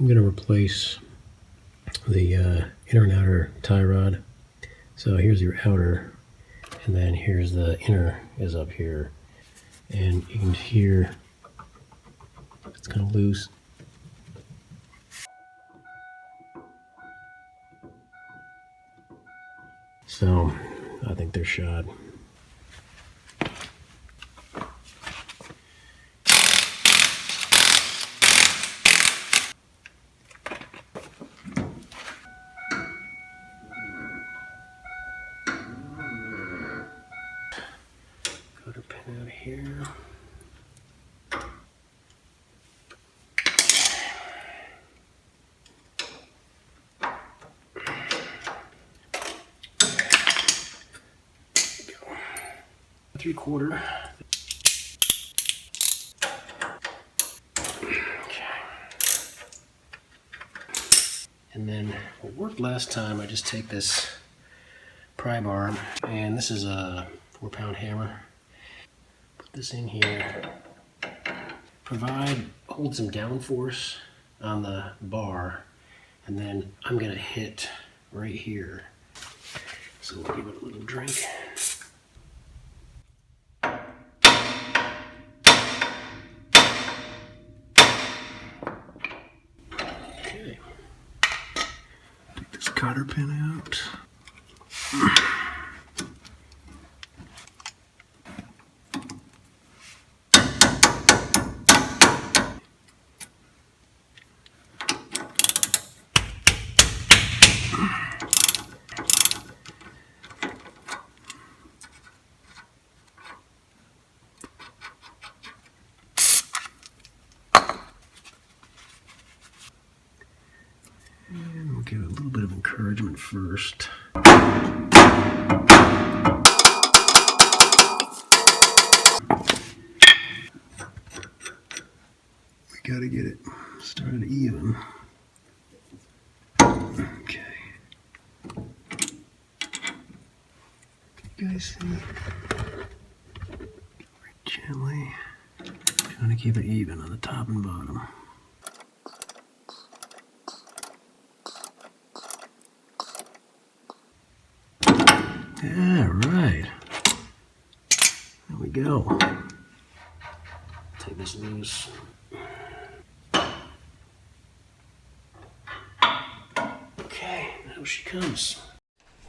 I'm going to replace the inner and outer tie rod. So here's your outer, and then here's the inner is up here. And you can hear it's kind of loose. So I think they're shot. Cotter pin out here. There we go. 3/4. And then what worked last time, I just take this pry bar, and this is a 4-pound hammer. Put this in here. Hold some downforce on the bar, and then I'm gonna hit right here. So we'll give it a little drink. Okay. Take this cotter pin out. And we'll give it a little bit of encouragement first. We gotta get it started even. Okay. You guys see? Very gently. Trying to keep it even on the top and bottom. Yeah, right. There we go. Take this loose. Okay, now she comes.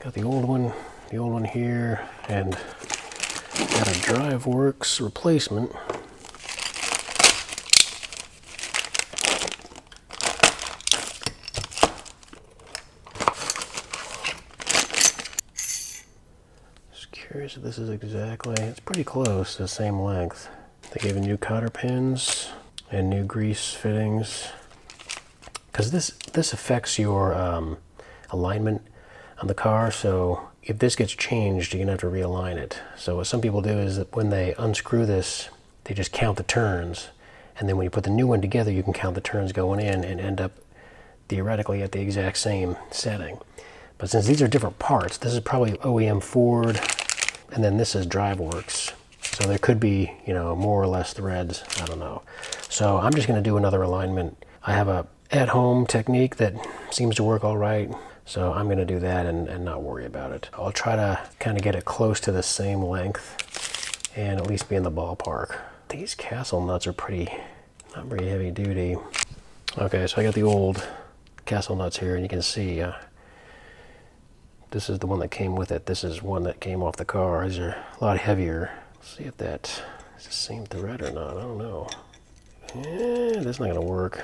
Got the old one here, and got a DriveWorks replacement. Curious if this is exactly, it's pretty close to the same length. They gave new cotter pins and new grease fittings. Because this affects your alignment on the car, so if this gets changed, you're gonna have to realign it. So what some people do is that when they unscrew this, they just count the turns, and then when you put the new one together, you can count the turns going in and end up theoretically at the exact same setting. But since these are different parts, this is probably OEM Ford, and then this is DriveWorks. So there could be, more or less threads, I don't know. So I'm just gonna do another alignment. I have a at-home technique that seems to work all right. So I'm gonna do that and not worry about it. I'll try to kind of get it close to the same length and at least be in the ballpark. These Castle nuts are not very heavy duty. Okay, so I got the old Castle nuts here, and you can see this is the one that came with it. This is one that came off the car. These are a lot heavier. Let's see if that is the same thread or not. I don't know. That's not gonna work.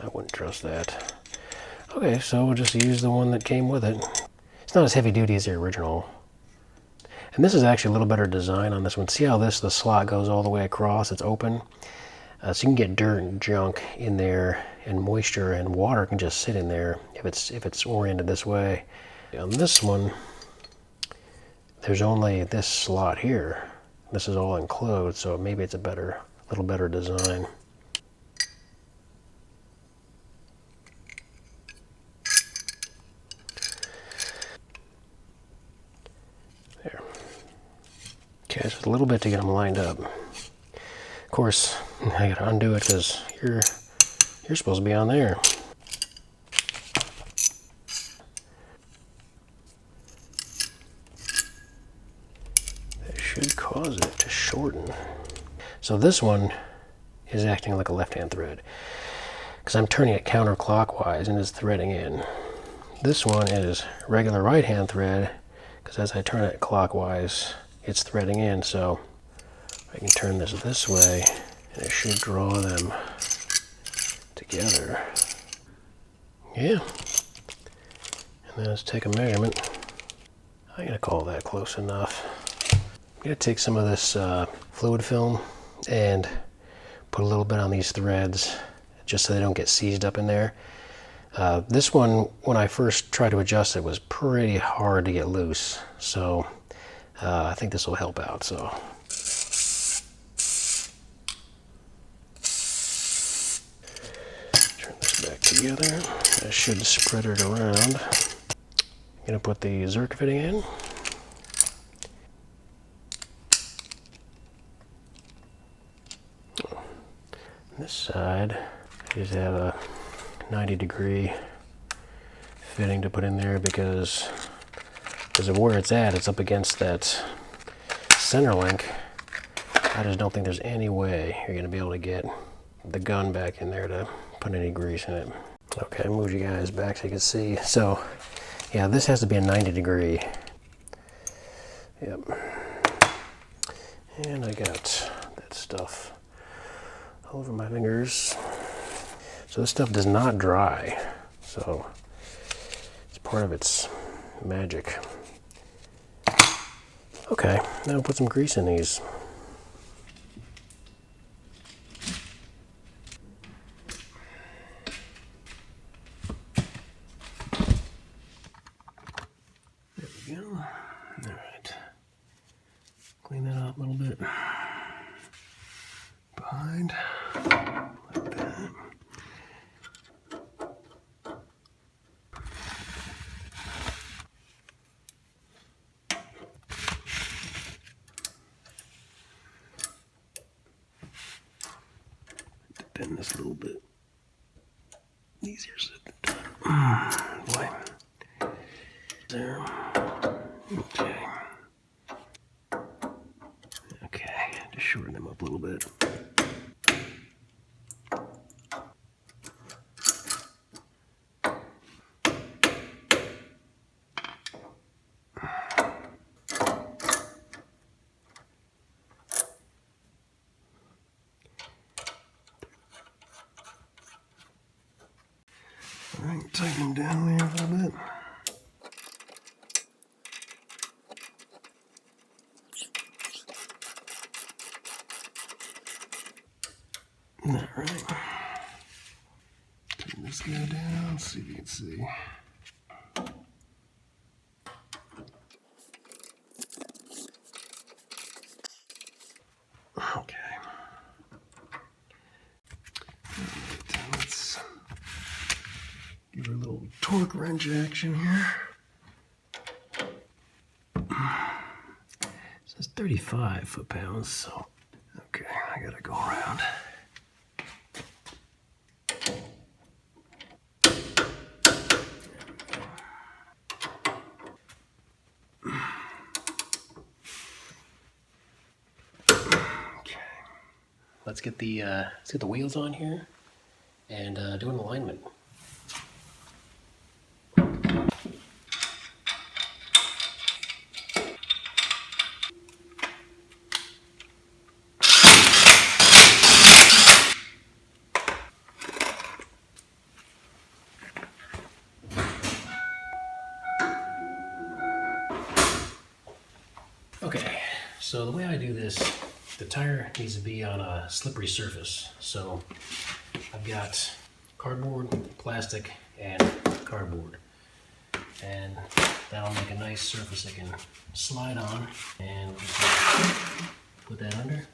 I wouldn't trust that. Okay, so we'll just use the one that came with it. It's not as heavy duty as the original. And this is actually a little better design on this one. See how the slot goes all the way across? It's open. So you can get dirt and junk in there, and moisture and water can just sit in there if it's oriented this way. On this one, there's only this slot here. This is all enclosed, so maybe it's a little better design. There. Okay, just a little bit to get them lined up. Of course, I gotta undo it because you're You're supposed to be on there. That should cause it to shorten. So this one is acting like a left-hand thread because I'm turning it counterclockwise and it's threading in. This one is regular right-hand thread because as I turn it clockwise, it's threading in. So I can turn this way and it should draw them together. Yeah. And then let's take a measurement. I'm gonna call that close enough. I'm gonna take some of this fluid film and put a little bit on these threads just so they don't get seized up in there. This one, when I first tried to adjust it, was pretty hard to get loose. So I think this will help out. So turn this back together. That should spread it around. I'm gonna put the Zerk fitting in. This side, I just have a 90-degree fitting to put in there because of where it's at. It's up against that center link. I just don't think there's any way you're going to be able to get the gun back in there to put any grease in it. Okay, move you guys back so you can see. So, yeah, this has to be a 90-degree. Yep. And I got that stuff all over my fingers. So this stuff does not dry. So it's part of its magic. Okay, now we'll put some grease in these. There we go. All right. Clean that up a little bit. Behind, like that. Bend this a little bit. Easier said than done. Boy. There. Okay. Okay, just shorten them up a little bit. All right, tighten them down there a little bit. All right. Turn this guy down, see if you can see. Okay. Let's give her a little torque wrench action here. It says 35 foot-pounds, so okay, I gotta go around. Let's get the wheels on here and do an alignment. Okay, so the way I do this, the tire needs to be on a slippery surface. So I've got cardboard, plastic, and cardboard. And that'll make a nice surface I can slide on. And put that under.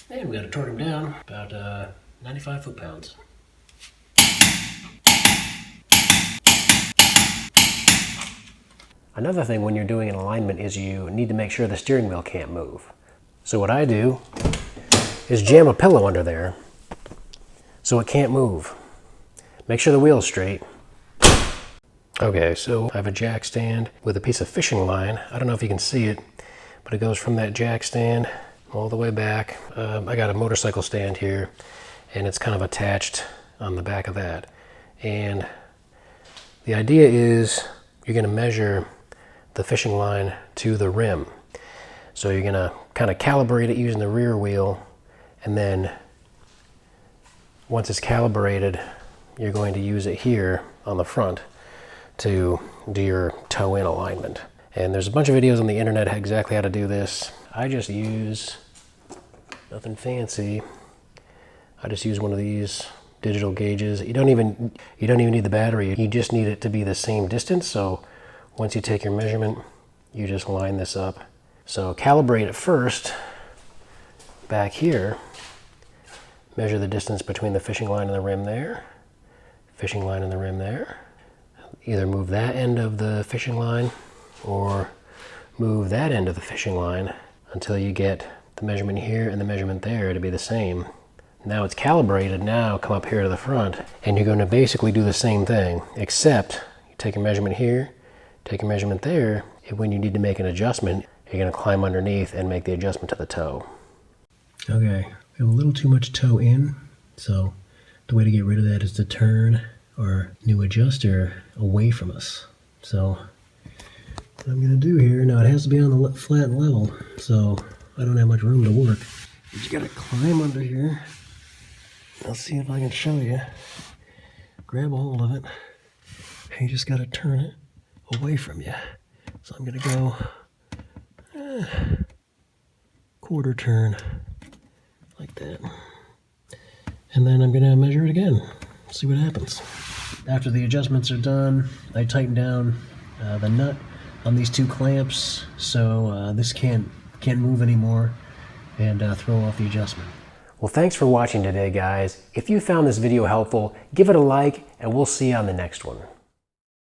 And we got to torque them down about 95 foot-pounds. Another thing when you're doing an alignment is you need to make sure the steering wheel can't move. So what I do is jam a pillow under there so it can't move. Make sure the wheel's straight. Okay, so I have a jack stand with a piece of fishing line. I don't know if you can see it, but it goes from that jack stand all the way back. I got a motorcycle stand here, and it's kind of attached on the back of that. And the idea is you're going to measure the fishing line to the rim. So you're going to kind of calibrate it using the rear wheel, and then once it's calibrated, you're going to use it here on the front to do your toe-in alignment. And there's a bunch of videos on the internet exactly how to do this. I just use nothing fancy. I just use one of these digital gauges. You don't even need the battery. You just need it to be the same distance. So once you take your measurement, you just line this up. So calibrate it first back here. Measure the distance between the fishing line and the rim there. Fishing line and the rim there. Either move that end of the fishing line or move that end of the fishing line until you get the measurement here and the measurement there to be the same. Now it's calibrated. Now come up here to the front and you're going to basically do the same thing, except you take a measurement here, take a measurement there, and when you need to make an adjustment, you're going to climb underneath and make the adjustment to the toe. Okay, we have a little too much toe in, so the way to get rid of that is to turn our new adjuster away from us. So what I'm going to do here, now it has to be on the flat level, so I don't have much room to work. You just got to climb under here. I'll see if I can show you. Grab a hold of it. And you just got to turn it away from you. So I'm going to go quarter turn like that. And then I'm going to measure it again. See what happens. After the adjustments are done, I tighten down the nut on these two clamps so this can't move anymore and throw off the adjustment. Well, thanks for watching today, guys. If you found this video helpful, give it a like and we'll see you on the next one.